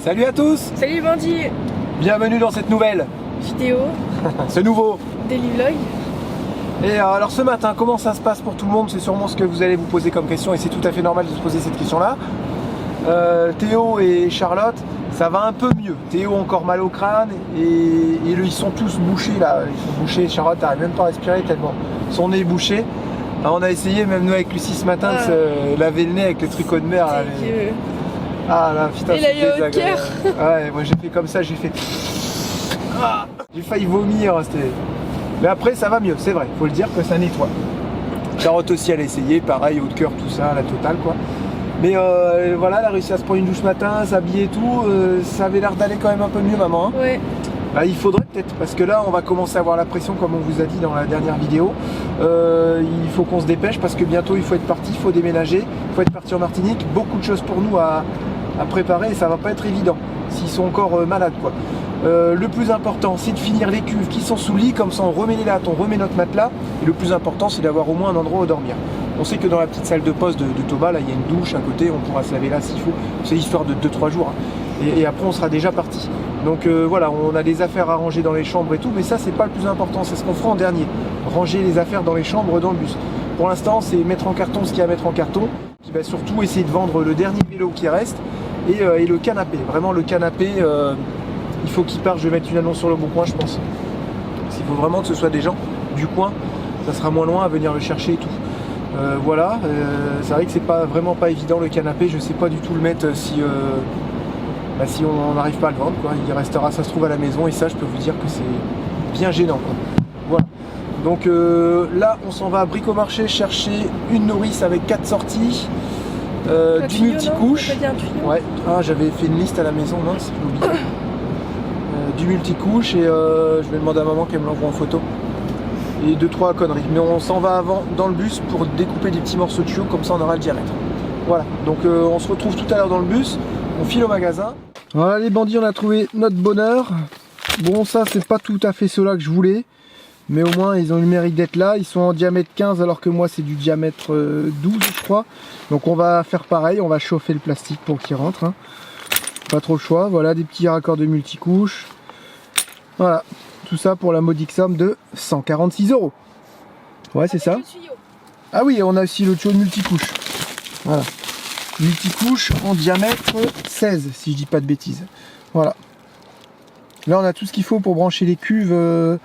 Salut à tous. Salut les bandits. Bienvenue dans cette nouvelle vidéo. ce nouveau Daily vlog. Et alors ce matin, comment ça se passe pour tout le monde? C'est sûrement ce que vous allez vous poser comme question et c'est tout à fait normal de se poser cette question-là. Théo et Charlotte, ça va un peu mieux. Théo encore mal au crâne et ils sont tous bouchés là. Ils sont bouchés. Charlotte n'arrive même pas à respirer tellement son nez est bouché. Alors, on a essayé, même nous avec Lucie ce matin, de se laver le nez avec les tricots de mer. Là, Ah là, putain, il a eu au cœur. Ouais, moi j'ai fait comme ça, j'ai fait... Ah, j'ai failli vomir. Mais après, ça va mieux, c'est vrai, faut le dire que ça nettoie. Charlotte aussi, elle a essayé, pareil, haut de cœur, tout ça, la totale quoi. Mais voilà, elle a réussi à se prendre une douche ce matin, s'habiller et tout. Ça avait l'air d'aller quand même un peu mieux, maman. Hein. Ouais. Bah, il faudrait peut-être, parce que là on va commencer à avoir la pression comme on vous a dit dans la dernière vidéo. Il faut qu'on se dépêche parce que bientôt il faut être parti, il faut déménager, il faut être parti en Martinique. Beaucoup de choses pour nous à préparer et ça va pas être évident s'ils sont encore malades quoi. Le plus important c'est de finir les cuves qui sont sous lit, comme ça on remet les lattes, on remet notre matelas. Et le plus important c'est d'avoir au moins un endroit où dormir. On sait que dans la petite salle de poste de Thomas, là il y a une douche à côté, on pourra se laver là s'il faut. C'est histoire de 2-3 jours. Hein. Et après on sera déjà parti. Donc voilà, on a des affaires à ranger dans les chambres et tout, mais ça c'est pas le plus important, c'est ce qu'on fera en dernier. Ranger les affaires dans les chambres, dans le bus. Pour l'instant c'est mettre en carton ce qu'il y a à mettre en carton, qui va surtout essayer de vendre le dernier vélo qui reste et le canapé. Vraiment le canapé, il faut qu'il parte, je vais mettre une annonce sur le bon coin je pense. Parce qu'il faut vraiment que ce soit des gens du coin, ça sera moins loin à venir le chercher et tout. Voilà, c'est vrai que c'est vraiment pas évident le canapé, je sais pas du tout le mettre si on n'arrive pas à le vendre quoi. Il restera, ça se trouve à la maison et ça je peux vous dire que c'est bien gênant quoi. Voilà. Donc là on s'en va à Bricomarché chercher une nourrice avec 4 sorties, du multicouche. Ouais, j'avais fait une liste à la maison, mince, j'ai oublié. Du multicouche et je vais demander à maman qu'elle me l'envoie en photo. Et 2-3 conneries. Mais on s'en va avant dans le bus pour découper des petits morceaux de tuyaux, comme ça on aura le diamètre. Voilà, donc on se retrouve tout à l'heure dans le bus, on file au magasin. Voilà les bandits, on a trouvé notre bonheur. Bon ça c'est pas tout à fait cela que je voulais, mais au moins ils ont eu le mérite d'être là. Ils sont en diamètre 15 alors que moi c'est du diamètre 12 je crois. Donc on va faire pareil, on va chauffer le plastique pour qu'il rentre. Hein. Pas trop le choix, voilà des petits raccords de multicouche. Voilà, tout ça pour la modique somme de 146 €. Ouais c'est ça. Ah oui, on a aussi le tuyau de multicouche. Voilà. Multicouche en diamètre 16 si je dis pas de bêtises. Voilà. Là on a tout ce qu'il faut pour brancher les cuves de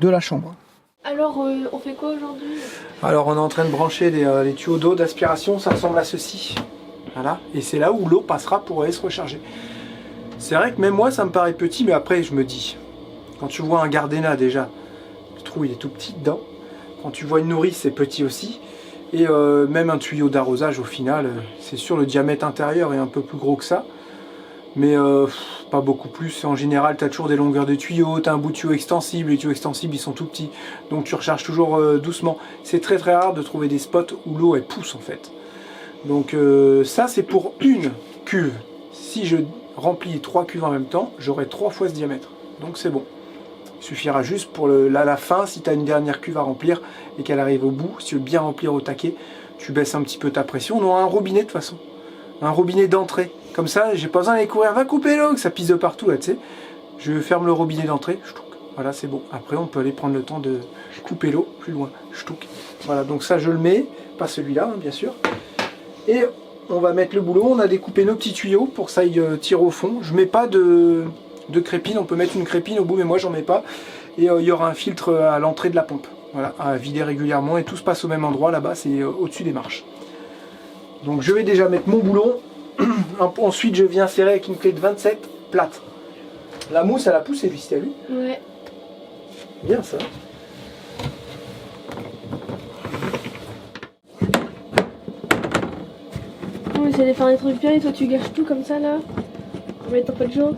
la chambre. Alors on fait quoi aujourd'hui? Alors on est en train de brancher les tuyaux d'eau d'aspiration, ça ressemble à ceci. Voilà. Et c'est là où l'eau passera pour aller se recharger. C'est vrai que même moi ça me paraît petit, mais après je me dis, quand tu vois un Gardena déjà, le trou il est tout petit dedans. Quand tu vois une nourrice c'est petit aussi. Et même un tuyau d'arrosage au final, c'est sûr le diamètre intérieur est un peu plus gros que ça. Mais pas beaucoup plus. En général tu as toujours des longueurs de tuyaux, tu as un bout de tuyau extensible, les tuyaux extensibles ils sont tout petits. Donc tu recharges toujours doucement. C'est très très rare de trouver des spots où l'eau elle pousse en fait. Donc ça c'est pour une cuve. Si je remplis 3 cuves en même temps, j'aurai 3 fois ce diamètre. Donc c'est bon. Il suffira juste pour la fin, si tu as une dernière cuve à remplir et qu'elle arrive au bout, si tu veux bien remplir au taquet, tu baisses un petit peu ta pression. On aura un robinet de toute façon, un robinet d'entrée. Comme ça, j'ai pas besoin d'aller courir, va couper l'eau, que ça pisse de partout là, tu sais. Je ferme le robinet d'entrée, voilà c'est bon. Après on peut aller prendre le temps de couper l'eau plus loin, voilà donc ça je le mets, pas celui-là hein, bien sûr. Et on va mettre le boulot, on a découpé nos petits tuyaux pour que ça aille tirer au fond. Je mets pas de crépine, on peut mettre une crépine au bout mais moi j'en mets pas. Et il y aura un filtre à l'entrée de la pompe, voilà, à vider régulièrement et tout se passe au même endroit là-bas, c'est au-dessus des marches. Donc je vais déjà mettre mon boulon, ensuite je viens serrer avec une clé de 27 plate. La mousse elle a poussé lui, t'as vu? Ouais. Bien ça. On essaie de faire des trucs bien et toi tu gâches tout comme ça là. On va être un peu de jour.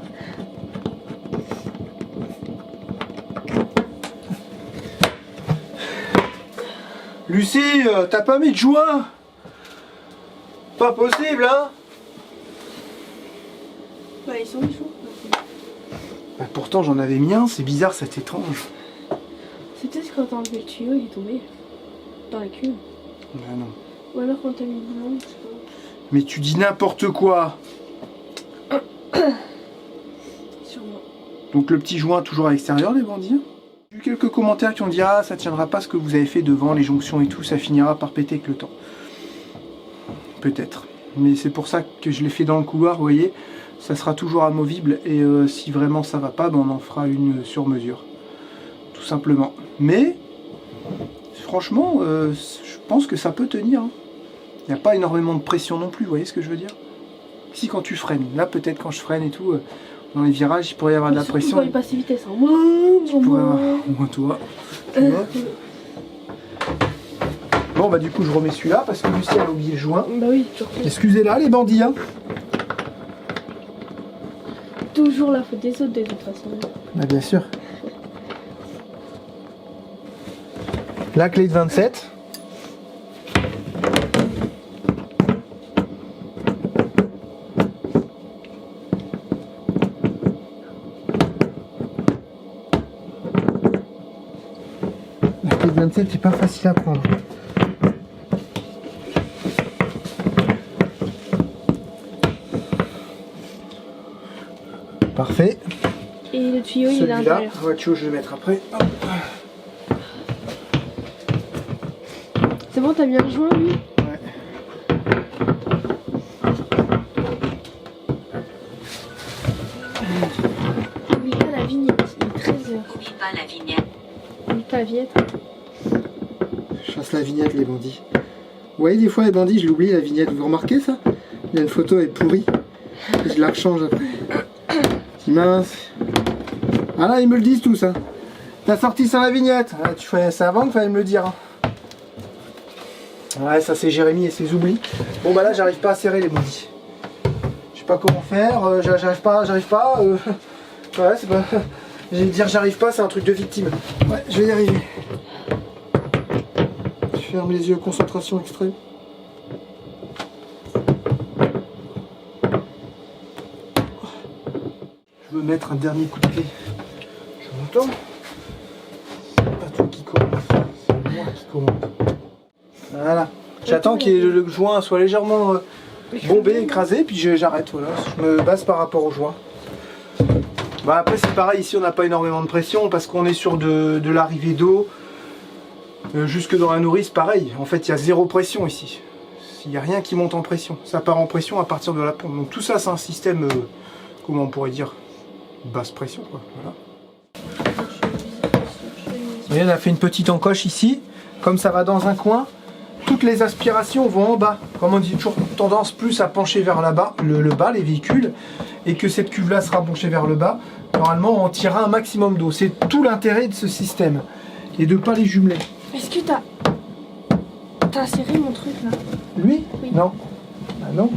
Lucie, t'as pas mis de joint? Pas possible, hein? Bah ils sont méchants. Bah, pourtant j'en avais mis un, c'est bizarre, c'est étrange. C'est peut-être quand t'as enlevé le tuyau, il est tombé dans la cuve. Bah non. Ou alors quand t'as mis le boulon, je sais pas. Mais tu dis n'importe quoi. Donc le petit joint toujours à l'extérieur les bandits. J'ai eu quelques commentaires qui ont dit ah ça tiendra pas ce que vous avez fait devant les jonctions et tout, ça finira par péter avec le temps. Peut-être. Mais c'est pour ça que je l'ai fait dans le couloir, vous voyez, ça sera toujours amovible et si vraiment ça va pas, ben on en fera une sur mesure. Tout simplement. Mais franchement, je pense que ça peut tenir. Hein. Il n'y a pas énormément de pression non plus, vous voyez ce que je veux dire? Si quand tu freines, là peut-être quand je freine et tout, dans les virages, il pourrait y avoir de la pression. Il passe vitesse. Hein. Tu pourrais avoir, au moins toi. Bon bah du coup je remets celui-là parce que Lucie elle a oublié le joint. Bah oui, toujours. Excusez-la les bandits hein. Toujours la faute des autres de toute façon. Bah bien sûr. La clé de 27. La clé de 27 c'est pas facile à prendre. Parfait. Et le tuyau il est à l'intérieur. Le tuyau je vais le mettre après. Hop. C'est bon, t'as bien le joint lui? Ouais. Oublie pas la vignette, il est 13h. Oublie pas la vignette. Oublie pas la vignette. Je fasse la vignette les bandits. Vous voyez des fois les bandits je l'oublie la vignette, vous remarquez ça? Il y a une photo elle est pourrie. Et je la rechange après. C'est mince. Ah là ils me le disent tout ça. T'as sorti sans la vignette. Ah, tu fais ça avant qu'il fallait me le dire. Hein. Ouais ça c'est Jérémy et ses oublis. Bon bah là j'arrive pas à serrer les bandits. Je sais pas comment faire, j'arrive pas. Ouais c'est pas. J'allais dire j'arrive pas, c'est un truc de victime. Ouais je vais y arriver. Je ferme les yeux, concentration extrême. Je veux mettre un dernier coup de clé. Je m'entends. C'est pas toi qui commence, c'est moi qui commence. Voilà. J'attends que le joint soit légèrement bombé, écrasé, puis j'arrête. Voilà. Je me base par rapport au joint. Bah après c'est pareil, ici on n'a pas énormément de pression parce qu'on est sur de l'arrivée d'eau. Jusque dans la nourrice, pareil. En fait, il y a zéro pression ici. Il n'y a rien qui monte en pression. Ça part en pression à partir de la pompe. Donc tout ça, c'est un système, comment on pourrait dire, basse pression, quoi. Voilà. Vous voyez, on a fait une petite encoche ici. Comme ça va dans un coin, toutes les aspirations vont en bas. Comme on dit, toujours tendance plus à pencher vers là-bas, le bas, les véhicules, et que cette cuve-là sera penchée vers le bas. Normalement, on tirera un maximum d'eau. C'est tout l'intérêt de ce système. Et de ne pas les jumeler. Est-ce que t'as serré mon truc là? Lui? Oui. Non. Ah non.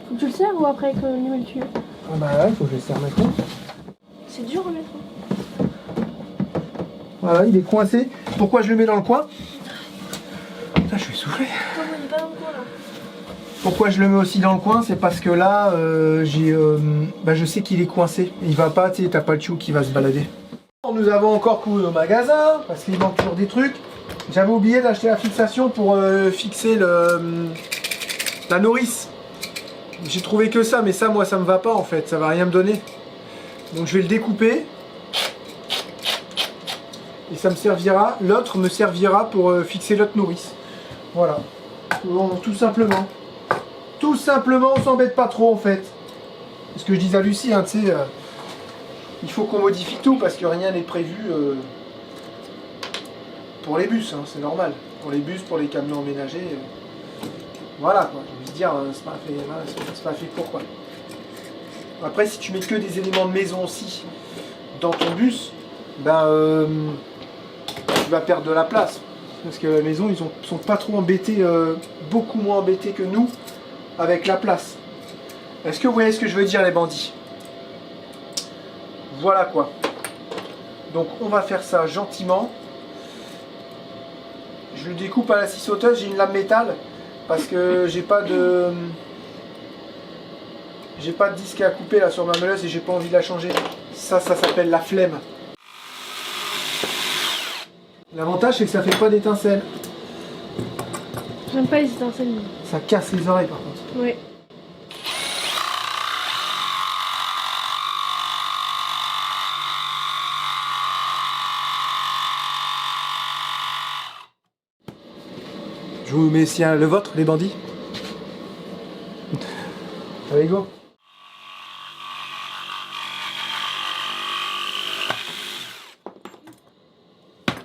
Faut que tu le serres ou après que nous le tuyau? Ah bah ouais, faut que je le serre maintenant. C'est dur à mettre. Hein. Voilà, il est coincé. Pourquoi je le mets dans le coin? Putain, je suis essoufflé. Non, il est pas dans le coin là. Pourquoi je le mets aussi dans le coin? C'est parce que là, je sais qu'il est coincé. Il va pas, tu sais, t'as pas le tuyau qui va se balader. Nous avons encore couru au magasin parce qu'il manque toujours des trucs. J'avais oublié d'acheter la fixation pour fixer la nourrice. J'ai trouvé que ça, mais ça, moi, ça me va pas en fait. Ça va rien me donner. Donc je vais le découper. Et ça me servira, l'autre me servira pour fixer l'autre nourrice. Voilà. Bon, tout simplement. Tout simplement, on s'embête pas trop en fait. C'est ce que je disais à Lucie, hein, tu sais. Il faut qu'on modifie tout parce que rien n'est prévu pour les bus, hein, c'est normal. Pour les bus, pour les camions emménagés. Voilà quoi, je veux dire, c'est pas fait pour quoi. Après, si tu mets que des éléments de maison aussi dans ton bus, ben tu vas perdre de la place. Parce que la maison, ils sont pas trop embêtés, beaucoup moins embêtés que nous avec la place. Est-ce que vous voyez ce que je veux dire les bandits? Voilà quoi. Donc on va faire ça gentiment. Je le découpe à la scie sauteuse, j'ai une lame métal parce que j'ai pas de disque à couper là sur ma meuleuse et j'ai pas envie de la changer. Ça s'appelle la flemme. L'avantage c'est que ça fait pas d'étincelles. J'aime pas les étincelles. Ça casse les oreilles par contre. Ouais. Je vous mets ici le vôtre, les bandits. Allez, go.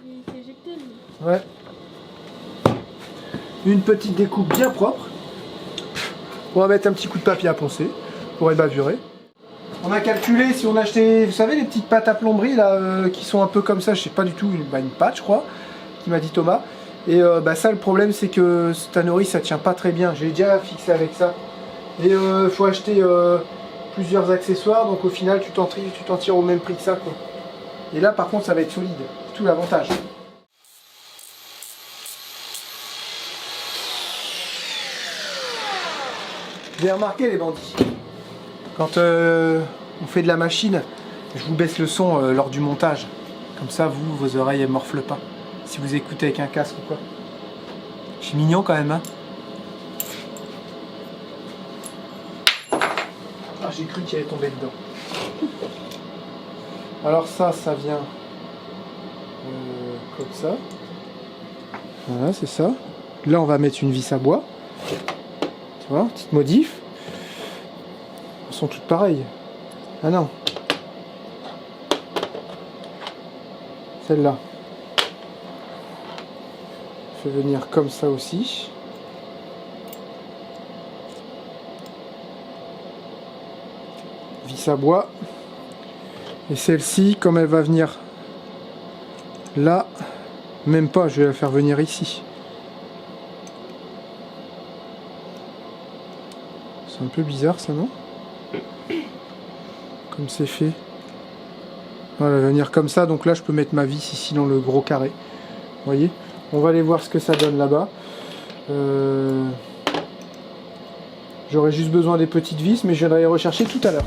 Il s'est éjecté, lui. Ouais. Une petite découpe bien propre. On va mettre un petit coup de papier à poncer pour ébavurer. On a calculé si on achetait, vous savez, les petites pâtes à plomberie là, qui sont un peu comme ça, je sais pas du tout, une pâte je crois, qui m'a dit Thomas. Et ça le problème c'est que ce tannerie ça tient pas très bien, j'ai déjà fixé avec ça. Et faut acheter plusieurs accessoires, donc au final tu t'en tires au même prix que ça quoi. Et là par contre ça va être solide, c'est tout l'avantage. Vous avez remarqué les bandits, quand on fait de la machine, je vous baisse le son lors du montage. Comme ça, vos oreilles elles morflent pas. Si vous écoutez avec un casque ou quoi. Je suis mignon quand même, hein. Ah, j'ai cru qu'il allait tomber dedans. Alors ça vient comme ça. Voilà, c'est ça. Là, on va mettre une vis à bois. Tu vois, petite modif. Elles sont toutes pareilles. Ah non. Celle-là. Je vais venir comme ça aussi. Vis à bois. Et celle-ci, comme elle va venir là, même pas, je vais la faire venir ici. C'est un peu bizarre ça, non? Comme c'est fait. Voilà, elle va venir comme ça, donc là je peux mettre ma vis ici dans le gros carré. Vous voyez? On va aller voir ce que ça donne là-bas. J'aurais juste besoin des petites vis, mais je viendrai les rechercher tout à l'heure.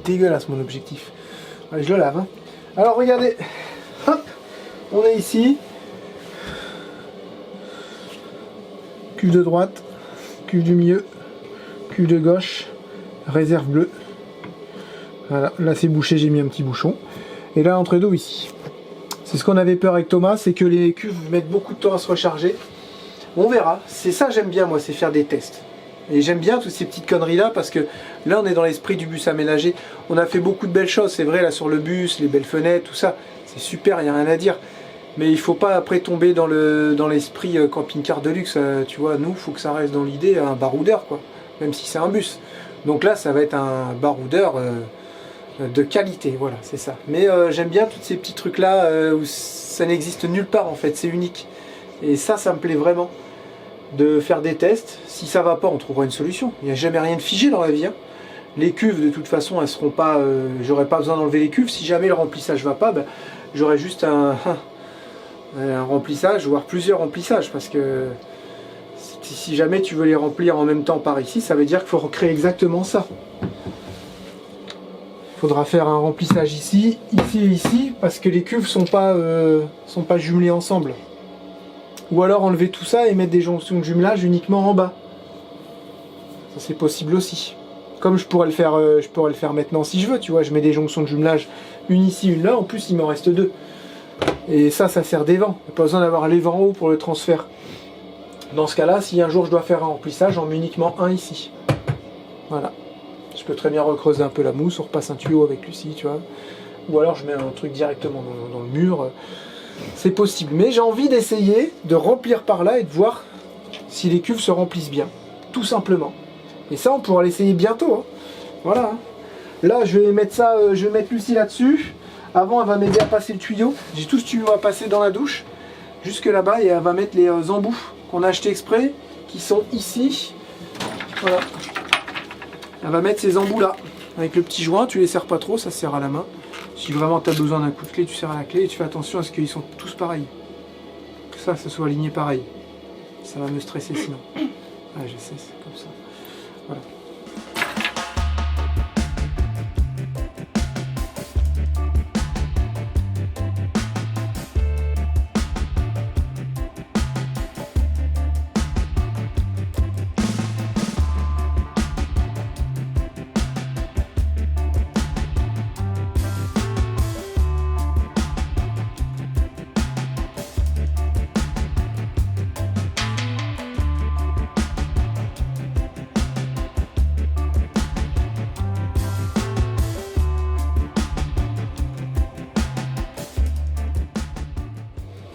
Dégueulasse mon objectif. Allez, je le lave. Hein. Alors regardez, hop, on est ici. Cuve de droite, cuve du milieu, cuve de gauche, réserve bleue. Voilà, là c'est bouché, j'ai mis un petit bouchon. Et là l'entrée d'eau ici. C'est ce qu'on avait peur avec Thomas, c'est que les cuves mettent beaucoup de temps à se recharger. On verra. C'est ça j'aime bien moi, c'est faire des tests. Et j'aime bien toutes ces petites conneries là parce que là on est dans l'esprit du bus aménagé. On a fait beaucoup de belles choses, c'est vrai là sur le bus, les belles fenêtres, tout ça. C'est super, il n'y a rien à dire. Mais il faut pas après tomber dans l'esprit camping-car de luxe. Tu vois, nous, il faut que ça reste dans l'idée un baroudeur quoi. Même si c'est un bus. Donc là ça va être un baroudeur de qualité, voilà, c'est ça. Mais j'aime bien tous ces petits trucs là où ça n'existe nulle part en fait, c'est unique. Et ça me plaît vraiment. De faire des tests, si ça va pas on trouvera une solution, il n'y a jamais rien de figé dans la vie hein. Les cuves de toute façon elles seront pas, j'aurai pas besoin d'enlever les cuves, si jamais le remplissage va pas, ben, j'aurai juste un remplissage, voire plusieurs remplissages, parce que si jamais tu veux les remplir en même temps par ici, ça veut dire qu'il faut recréer exactement ça. Il faudra faire un remplissage ici, ici et ici, parce que les cuves sont pas jumelées ensemble. Ou alors enlever tout ça et mettre des jonctions de jumelage uniquement en bas. Ça c'est possible aussi. Comme je pourrais le faire maintenant si je veux, tu vois, je mets des jonctions de jumelage, une ici, une là, en plus il m'en reste 2. Et ça sert des vents. Il n'y a pas besoin d'avoir les vents en haut pour le transfert. Dans ce cas-là, si un jour je dois faire un remplissage, j'en mets uniquement un ici. Voilà. Je peux très bien recreuser un peu la mousse, on repasse un tuyau avec Lucie, tu vois. Ou alors je mets un truc directement dans le mur. C'est possible. Mais j'ai envie d'essayer de remplir par là et de voir si les cuves se remplissent bien. Tout simplement. Et ça, on pourra l'essayer bientôt. Hein. Voilà. Là, je vais mettre ça, je vais mettre Lucie là-dessus. Avant, elle va m'aider à passer le tuyau. J'ai tout ce tuyau à passer dans la douche. Jusque là-bas, et elle va mettre les embouts qu'on a acheté exprès, qui sont ici. Voilà. Elle va mettre ces embouts là. Avec le petit joint, tu les serres pas trop, ça se serre à la main. Si vraiment tu as besoin d'un coup de clé, tu serres à la clé et tu fais attention à ce qu'ils sont tous pareils. Que ça soit aligné pareil. Ça va me stresser sinon. Ah, je sais, c'est comme ça. Voilà.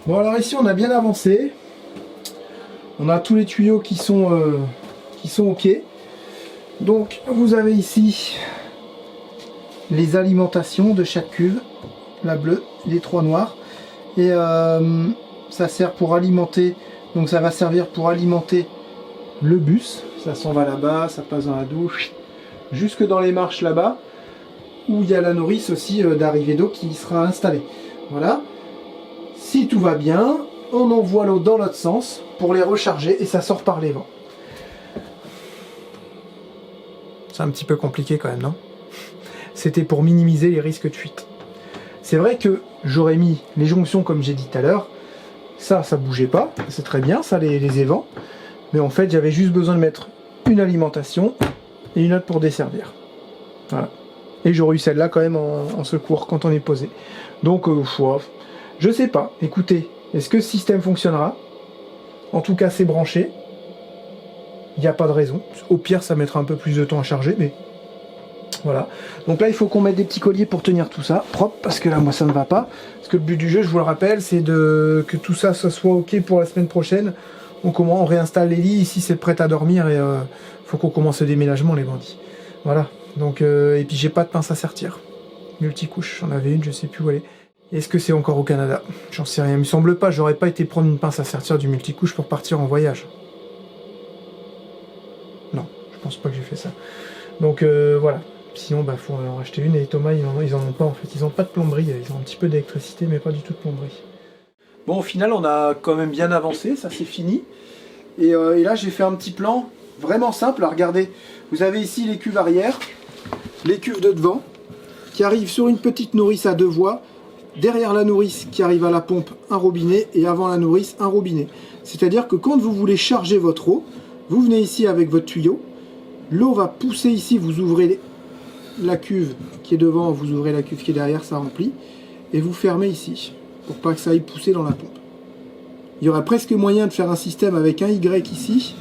Bon alors ici on a bien avancé. On a tous les tuyaux qui sont ok. Donc vous avez ici les alimentations de chaque cuve. La bleue, les 3 noirs. Et ça sert pour alimenter, donc ça va servir pour alimenter le bus. Ça s'en va là-bas, ça passe dans la douche, jusque dans les marches là-bas, où il y a la nourrice aussi d'arrivée d'eau qui sera installée. Voilà. Si tout va bien, on envoie l'eau dans l'autre sens pour les recharger et ça sort par les vents. C'est un petit peu compliqué quand même, non? C'était pour minimiser les risques de fuite. C'est vrai que j'aurais mis les jonctions comme j'ai dit tout à l'heure. Ça bougeait pas, c'est très bien, ça les évents. Mais en fait, j'avais juste besoin de mettre une alimentation et une autre pour desservir. Voilà. Et j'aurais eu celle-là quand même en secours quand on est posé. Donc, je sais pas. Écoutez, est-ce que ce système fonctionnera? En tout cas, c'est branché. Il n'y a pas de raison. Au pire, ça mettra un peu plus de temps à charger, mais voilà. Donc là, il faut qu'on mette des petits colliers pour tenir tout ça propre, parce que là, moi, ça ne va pas. Parce que le but du jeu, je vous le rappelle, c'est que tout ça soit ok pour la semaine prochaine. On réinstalle les lits. Ici, c'est prêt à dormir et faut qu'on commence le déménagement, les bandits. Voilà. Donc, et puis, j'ai pas de pince à sertir. Multicouche, j'en avais une, je sais plus où elle est. Est-ce que c'est encore au Canada? J'en sais rien. Il me semble pas, j'aurais pas été prendre une pince à sertir du multicouche pour partir en voyage. Non, je pense pas que j'ai fait ça. Donc voilà. Sinon, faut en racheter une. Et Thomas, ils en ont pas en fait. Ils ont pas de plomberie. Ils ont un petit peu d'électricité, mais pas du tout de plomberie. Bon, au final, on a quand même bien avancé. Ça, c'est fini. Et là, j'ai fait un petit plan vraiment simple. Alors, regardez, vous avez ici les cuves arrière, les cuves de devant, qui arrivent sur une petite nourrice à 2 voies. Derrière la nourrice qui arrive à la pompe, un robinet, et avant la nourrice, un robinet. C'est-à-dire que quand vous voulez charger votre eau, vous venez ici avec votre tuyau, l'eau va pousser ici, vous ouvrez la cuve qui est devant, vous ouvrez la cuve qui est derrière, ça remplit, et vous fermez ici, pour pas que ça aille pousser dans la pompe. Il y aurait presque moyen de faire un système avec un Y ici,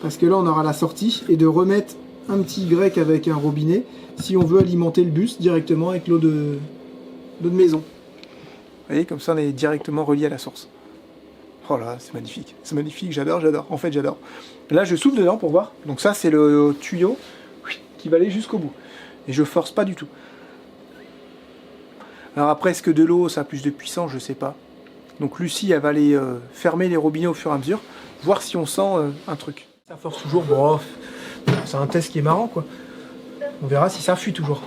parce que là on aura la sortie, et de remettre un petit Y avec un robinet, si on veut alimenter le bus directement avec l'eau de maison. Vous voyez, comme ça on est directement relié à la source. Oh là, c'est magnifique, j'adore. En fait, j'adore. Là, je souffle dedans pour voir. Donc ça, c'est le tuyau qui va aller jusqu'au bout. Et je force pas du tout. Alors après, est-ce que de l'eau, ça a plus de puissance? Je sais pas. Donc Lucie, elle va aller fermer les robinets au fur et à mesure, voir si on sent un truc. Ça force toujours. Bon, c'est un test qui est marrant, quoi. On verra si ça fuit toujours.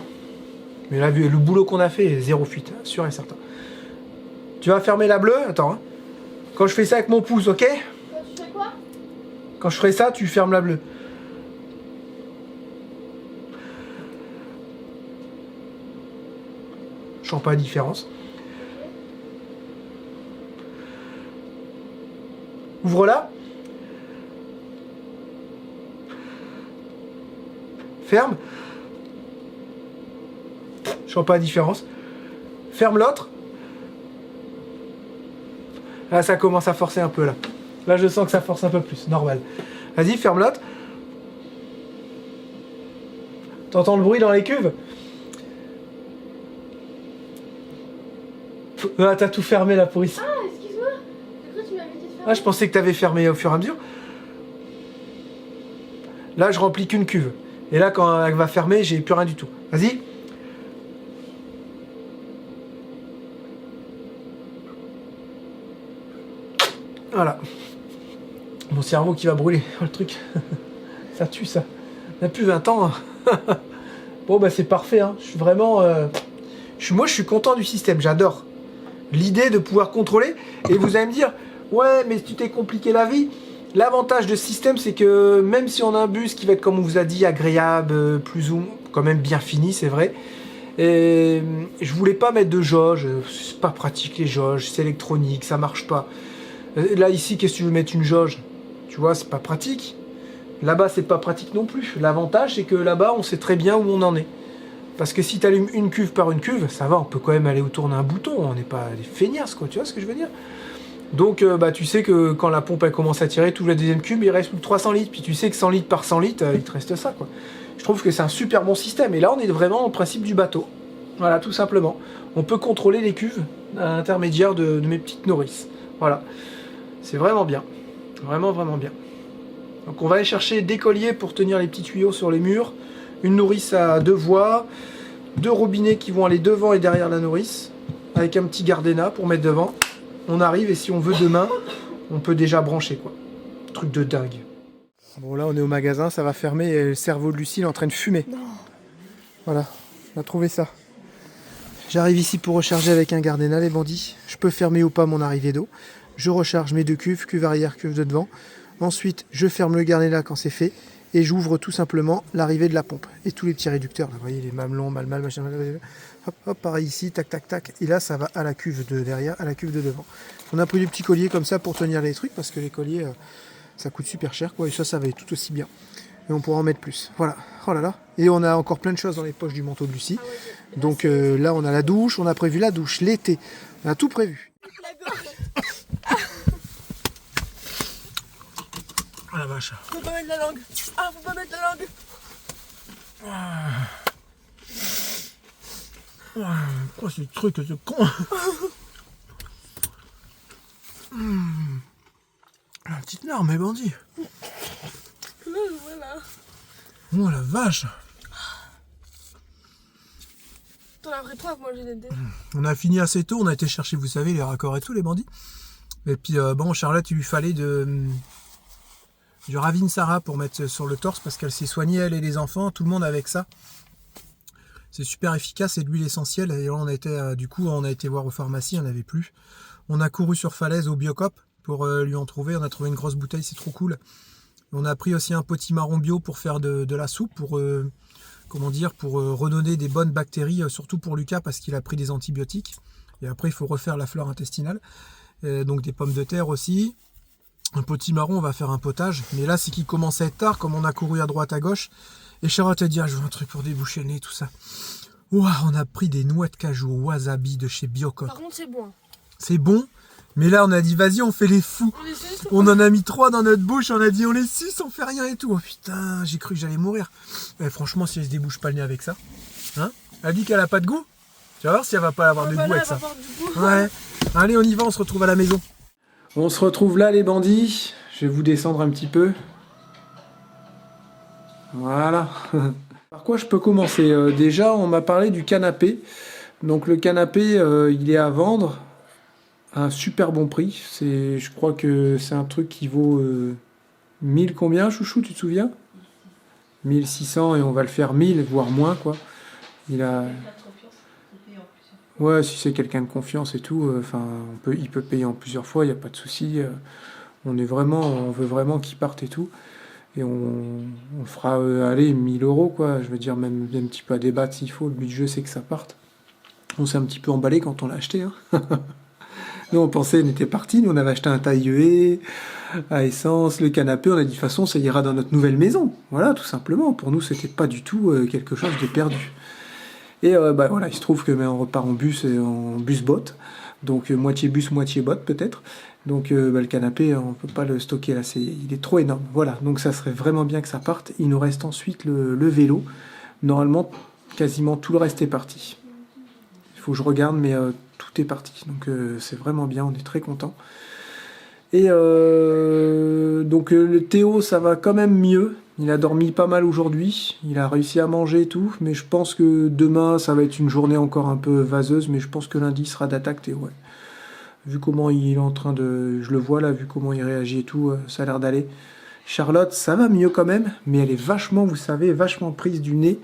Mais là, vu le boulot qu'on a fait, 0 fuite, sûr et certain. Tu vas fermer la bleue? Attends, hein. Quand je fais ça avec mon pouce, ok? Quand tu fais quoi? Quand je ferai ça, tu fermes la bleue. Je sens pas la différence. Ouvre-la. Ferme. Je vois pas la différence. Ferme l'autre. Là, ça commence à forcer un peu, là. Là, je sens que ça force un peu plus. Normal. Vas-y, ferme l'autre. T'entends le bruit dans les cuves? Ah, t'as tout fermé, la pourrisse. Ah, excuse-moi. J'ai cru que tu m'avais dit de faire. Ah, je pensais que t'avais fermé au fur et à mesure. Là, je remplis qu'une cuve. Et là, quand elle va fermer, j'ai plus rien du tout. Vas-y. Voilà. Mon cerveau qui va brûler. Oh, le truc. Ça tue, ça. On a plus 20 ans. Bon, bah, c'est parfait. Hein. Je suis vraiment... Moi, je suis content du système. J'adore l'idée de pouvoir contrôler. Et vous allez me dire, ouais, mais tu t'es compliqué la vie. L'avantage de ce système, c'est que même si on a un bus qui va être, comme on vous a dit, agréable, plus ou quand même bien fini, c'est vrai. Et je voulais pas mettre de jauge. C'est pas pratique les jauges. C'est électronique, ça marche pas. Là, ici, qu'est-ce que tu veux mettre une jauge? Tu vois, c'est pas pratique. Là-bas, c'est pas pratique non plus. L'avantage, c'est que là-bas, on sait très bien où on en est. Parce que si tu allumes une cuve par une cuve, ça va, on peut quand même aller autour d'un bouton. On n'est pas des feignasses, quoi. Tu vois ce que je veux dire? Donc, bah, tu sais que quand la pompe elle commence à tirer, tu ouvres la deuxième cube, il reste plus que 300 litres. Puis tu sais que 100 litres par 100 litres, il te reste ça, quoi. Je trouve que c'est un super bon système. Et là, on est vraiment au principe du bateau. Voilà, tout simplement. On peut contrôler les cuves à l'intermédiaire de mes petites nourrices. Voilà. C'est vraiment bien. Vraiment, vraiment bien. Donc, on va aller chercher des colliers pour tenir les petits tuyaux sur les murs. Une nourrice à 2 voies. 2 robinets qui vont aller devant et derrière la nourrice. Avec un petit gardena pour mettre devant. On arrive et si on veut demain, on peut déjà brancher, quoi. Truc de dingue. Bon, là, on est au magasin, ça va fermer et le cerveau de Lucie est en train de fumer. Non. Voilà, on a trouvé ça. J'arrive ici pour recharger avec un gardena, les bandits. Je peux fermer ou pas mon arrivée d'eau. Je recharge mes 2 cuves, cuve arrière, cuve de devant. Ensuite, je ferme le gardena quand c'est fait. Et j'ouvre tout simplement l'arrivée de la pompe. Et tous les petits réducteurs, là, vous voyez, les mamelons, mal, machin, hop, hop, pareil ici, tac, tac, tac. Et là, ça va à la cuve de derrière, à la cuve de devant. On a pris des petits colliers comme ça pour tenir les trucs, parce que les colliers, ça coûte super cher, quoi. Et ça va être tout aussi bien. Et on pourra en mettre plus. Voilà. Oh là là. Et on a encore plein de choses dans les poches du manteau de Lucie. Donc là, on a la douche, on a prévu la douche, l'été. On a tout prévu. Oh la vache. Faut pas mettre la langue. Ah, faut pas mettre la langue. Quoi ce truc de con. La petite larme, mes bandits. Voilà. Oh la vache. T'en as pris 3, moi j'ai des. On a fini assez tôt, on a été chercher, vous savez, les raccords et tout, les bandits. Et puis bon, Charlotte, il lui fallait du Ravinsara pour mettre sur le torse parce qu'elle s'est soignée, elle et les enfants, tout le monde avec ça. C'est super efficace, c'est de l'huile essentielle. Et là, on a été, du coup, on a été voir aux pharmacies, on n'avait plus. On a couru sur Falaise au Biocop pour lui en trouver. On a trouvé une grosse bouteille, c'est trop cool. On a pris aussi un potimarron bio pour faire de la soupe, pour, comment dire, pour redonner des bonnes bactéries, surtout pour Lucas parce qu'il a pris des antibiotiques. Et après, il faut refaire la flore intestinale. Donc des pommes de terre aussi. Un potimarron, on va faire un potage. Mais là, c'est qu'il commence à être tard, comme on a couru à droite, à gauche. Et Charlotte a dit, je veux un truc pour déboucher le nez, tout ça. Ouah, on a pris des noix de cajou wasabi de chez Biocop. Par contre, c'est bon. C'est bon, mais là, on a dit, vas-y, on fait les fous. On en a mis 3 dans notre bouche, on a dit, on les suce, on fait rien et tout. Oh putain, j'ai cru que j'allais mourir. Et franchement, si elle se débouche pas le nez avec ça, hein, elle dit qu'elle a pas de goût. Tu vas voir si elle va pas avoir de goût avec ça. Ouais. Allez, on y va, on se retrouve à la maison. On se retrouve là, les bandits. Je vais vous descendre un petit peu. Voilà. Par quoi je peux commencer? Déjà, on m'a parlé du canapé. Donc le canapé, il est à vendre à un super bon prix. Je crois que c'est un truc qui vaut 1000 combien, chouchou, tu te souviens? 1600 et on va le faire 1000, voire moins, quoi. Il a... Ouais, si c'est quelqu'un de confiance et tout, il peut payer en plusieurs fois, il n'y a pas de souci. On veut vraiment qu'il parte et tout. Et on fera aller 1000 €, quoi. Je veux dire, même un petit peu à débattre s'il faut. Le but du jeu, c'est que ça parte. On s'est un petit peu emballé quand on l'a acheté. Hein. Nous, on pensait, on était partis, nous, on avait acheté un taille-huée, à essence, le canapé, on a dit, de toute façon, ça ira dans notre nouvelle maison. Voilà, tout simplement. Pour nous, c'était pas du tout quelque chose de perdu. Et voilà, il se trouve que on repart en bus et en bus-botte. Donc, moitié bus, moitié botte, peut-être. Donc, le canapé, on peut pas le stocker là, il est trop énorme. Voilà, donc ça serait vraiment bien que ça parte. Il nous reste ensuite le vélo. Normalement, quasiment tout le reste est parti. Il faut que je regarde, mais tout est parti. Donc c'est vraiment bien, on est très content. Et donc le Théo, ça va quand même mieux. Il a dormi pas mal aujourd'hui. Il a réussi à manger et tout. Mais je pense que demain, ça va être une journée encore un peu vaseuse. Mais je pense que lundi sera d'attaque, Théo. Ouais. Vu comment il est en train de... Je le vois là, vu comment il réagit et tout, ça a l'air d'aller. Charlotte, ça va mieux quand même. Mais elle est vachement, vous savez, vachement prise du nez.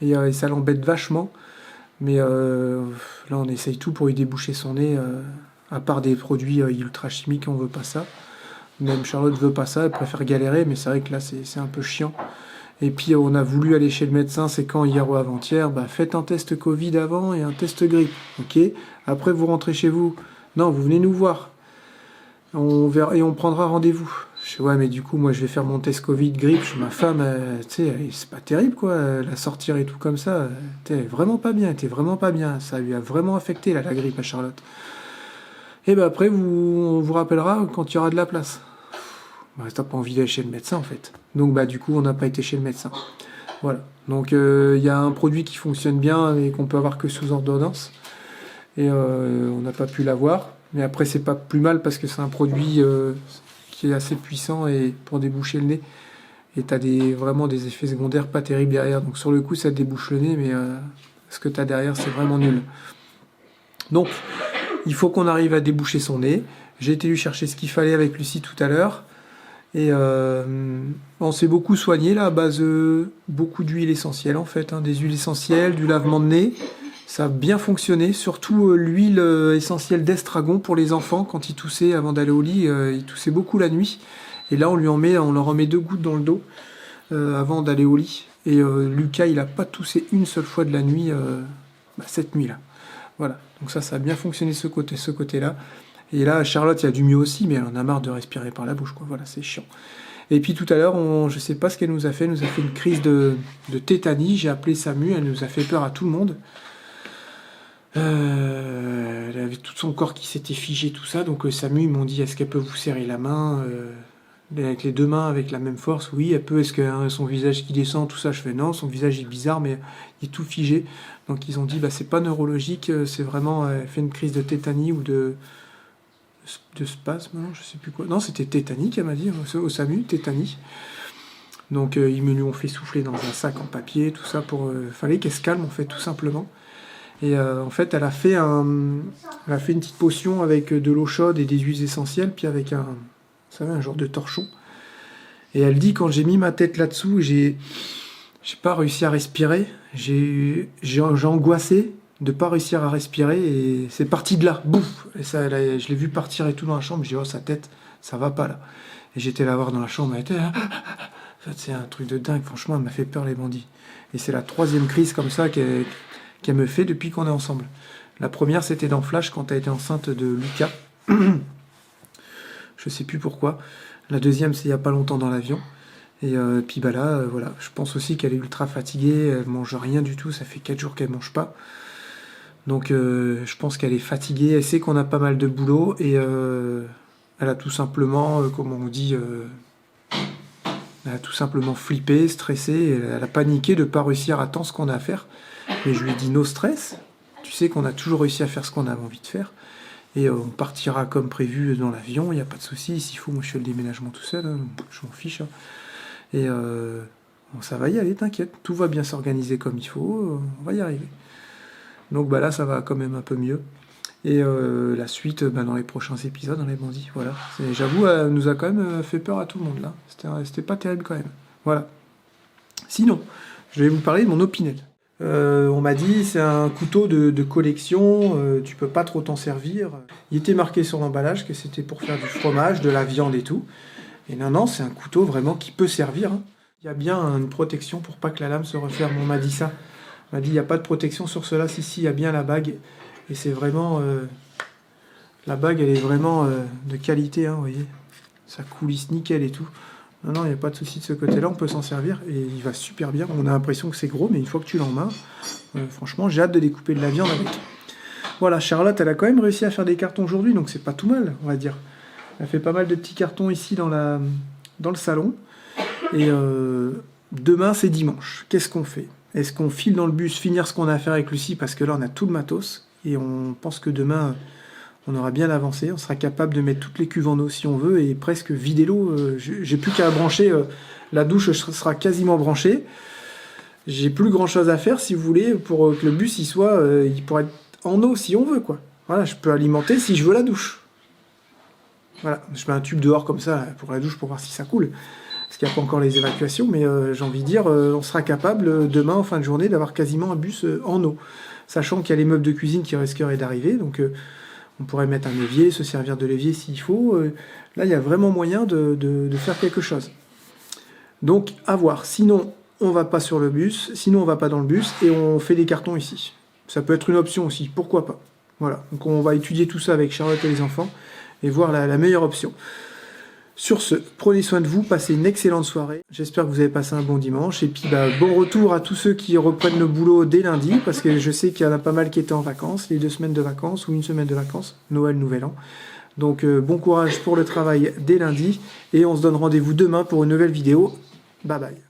Et ça l'embête vachement. Mais là, on essaye tout pour lui déboucher son nez. À part des produits ultra chimiques, on veut pas ça. Même Charlotte veut pas ça, elle préfère galérer. Mais c'est vrai que là, c'est un peu chiant. Et puis, on a voulu aller chez le médecin, c'est quand, hier ou avant-hier. Faites un test Covid avant et un test grippe. Ok. Après, vous rentrez chez vous. Non, vous venez nous voir. On verra, et on prendra rendez-vous. Je dis, ouais, mais du coup, moi, je vais faire mon test Covid, grippe. Je suis ma femme, tu sais, c'est pas terrible, quoi. La sortir et tout comme ça, t'es vraiment pas bien, Ça lui a vraiment affecté, là, la grippe à Charlotte. Et après, on vous rappellera quand il y aura de la place. T'as pas envie d'aller chez le médecin, en fait. Donc, du coup, on n'a pas été chez le médecin. Voilà. Donc, il y a un produit qui fonctionne bien et qu'on peut avoir que sous ordonnance. Et on n'a pas pu l'avoir. Mais après, c'est pas plus mal parce que c'est un produit qui est assez puissant et pour déboucher le nez. Et t'as vraiment des effets secondaires pas terribles derrière. Donc sur le coup, ça te débouche le nez, mais ce que t'as derrière, c'est vraiment nul. Donc, il faut qu'on arrive à déboucher son nez. J'ai été lui chercher ce qu'il fallait avec Lucie tout à l'heure. Et on s'est beaucoup soigné là, à base de beaucoup d'huile essentielle en fait. Des huiles essentielles, du lavement de nez. Ça a bien fonctionné, surtout l'huile essentielle d'estragon pour les enfants. Quand ils toussaient avant d'aller au lit, ils toussaient beaucoup la nuit. Et là, on leur en met 2 gouttes dans le dos avant d'aller au lit. Et Lucas, il n'a pas toussé une seule fois de la nuit cette nuit-là. Voilà, donc ça a bien fonctionné ce côté-là. Et là, Charlotte, il y a du mieux aussi, mais elle en a marre de respirer par la bouche, quoi. Voilà, c'est chiant. Et puis tout à l'heure, je ne sais pas ce qu'elle nous a fait. Elle nous a fait une crise de tétanie. J'ai appelé Samu, elle nous a fait peur à tout le monde. Elle avait tout son corps qui s'était figé, tout ça. Donc Samu, ils m'ont dit, est-ce qu'elle peut vous serrer la main avec les 2 mains, avec la même force? Oui, elle peut. Est-ce que son visage qui descend, tout ça? Je fais non, son visage est bizarre, mais il est tout figé. Donc ils ont dit, c'est pas neurologique, c'est vraiment, elle fait une crise de tétanie ou de spasme, non, je sais plus quoi. Non, c'était tétanique, elle m'a dit, au Samu, tétanie. Donc ils me lui ont fait souffler dans un sac en papier, tout ça, fallait qu'elle se calme, en fait, tout simplement. Et en fait, elle a fait une petite potion avec de l'eau chaude et des huiles essentielles, puis avec un genre de torchon. Et elle dit, quand j'ai mis ma tête là-dessous, j'ai pas réussi à respirer. J'ai angoissé de pas réussir à respirer, et c'est parti de là, bouf. Et ça, je l'ai vu partir et tout dans la chambre. J'ai dit, oh, sa tête, ça va pas là. Et j'étais la voir dans la chambre, elle était là. C'est un truc de dingue, franchement, elle m'a fait peur, les bandits. Et c'est la 3e crise comme ça qu'elle me fait depuis qu'on est ensemble. La première, c'était dans Flash, quand elle était enceinte de Lucas. Je sais plus pourquoi. La deuxième, c'est il y a pas longtemps dans l'avion. Et puis là, voilà. Je pense aussi qu'elle est ultra fatiguée, elle mange rien du tout, ça fait 4 jours qu'elle mange pas. Donc je pense qu'elle est fatiguée, elle sait qu'on a pas mal de boulot, et elle a tout simplement, comment on dit... elle a tout simplement flippé, stressé, elle a paniqué de ne pas réussir à temps ce qu'on a à faire. Mais je lui ai dit, no stress, tu sais qu'on a toujours réussi à faire ce qu'on avait envie de faire. Et on partira comme prévu dans l'avion, il n'y a pas de souci. S'il faut, moi je fais le déménagement tout seul, je m'en fiche. Et ça va y aller, t'inquiète, tout va bien s'organiser comme il faut, on va y arriver. Donc là, ça va quand même un peu mieux. Et la suite, dans les prochains épisodes, on les bandits. Voilà. J'avoue, elle nous a quand même fait peur à tout le monde là. C'était pas terrible quand même. Voilà. Sinon, je vais vous parler de mon Opinel. On m'a dit, c'est un couteau de collection, tu peux pas trop t'en servir. Il était marqué sur l'emballage que c'était pour faire du fromage, de la viande et tout. Et non, c'est un couteau vraiment qui peut servir. Il y a bien une protection pour pas que la lame se referme. On m'a dit ça. On m'a dit, il n'y a pas de protection sur cela. Si, il y a bien la bague. Et c'est vraiment La bague, elle est vraiment de qualité, hein, vous voyez. Ça coulisse nickel et tout. Non, il n'y a pas de souci de ce côté-là, on peut s'en servir et il va super bien. On a l'impression que c'est gros, mais une fois que tu l'as en main, franchement, j'ai hâte de découper de la viande avec. Voilà, Charlotte, elle a quand même réussi à faire des cartons aujourd'hui, donc c'est pas tout mal, on va dire. Elle fait pas mal de petits cartons ici dans le salon. Et demain, c'est dimanche. Qu'est-ce qu'on fait? Est-ce qu'on file dans le bus, finir ce qu'on a à faire avec Lucie, parce que là, on a tout le matos, et on pense que demain, on aura bien avancé, on sera capable de mettre toutes les cuves en eau si on veut, et presque vider l'eau. J'ai plus qu'à brancher, la douche sera quasiment branchée. J'ai plus grand-chose à faire, si vous voulez, pour que le bus, il pourrait être en eau si on veut, quoi. Voilà, je peux alimenter si je veux la douche. Voilà, je mets un tube dehors comme ça pour la douche pour voir si ça coule. Parce qu'il n'y a pas encore les évacuations, mais j'ai envie de dire, on sera capable demain en fin de journée d'avoir quasiment un bus en eau. Sachant qu'il y a les meubles de cuisine qui risqueraient d'arriver, donc on pourrait mettre un évier, se servir de l'évier s'il faut. Là, il y a vraiment moyen de faire quelque chose. Donc, à voir. Sinon, on va pas sur le bus, sinon on va pas dans le bus et on fait des cartons ici. Ça peut être une option aussi, pourquoi pas. Voilà, donc on va étudier tout ça avec Charlotte et les enfants et voir la meilleure option. Sur ce, prenez soin de vous, passez une excellente soirée. J'espère que vous avez passé un bon dimanche. Et puis bon retour à tous ceux qui reprennent le boulot dès lundi, parce que je sais qu'il y en a pas mal qui étaient en vacances, les 2 semaines de vacances ou 1 semaine de vacances, Noël, Nouvel An. Donc bon courage pour le travail dès lundi, et on se donne rendez-vous demain pour une nouvelle vidéo. Bye bye.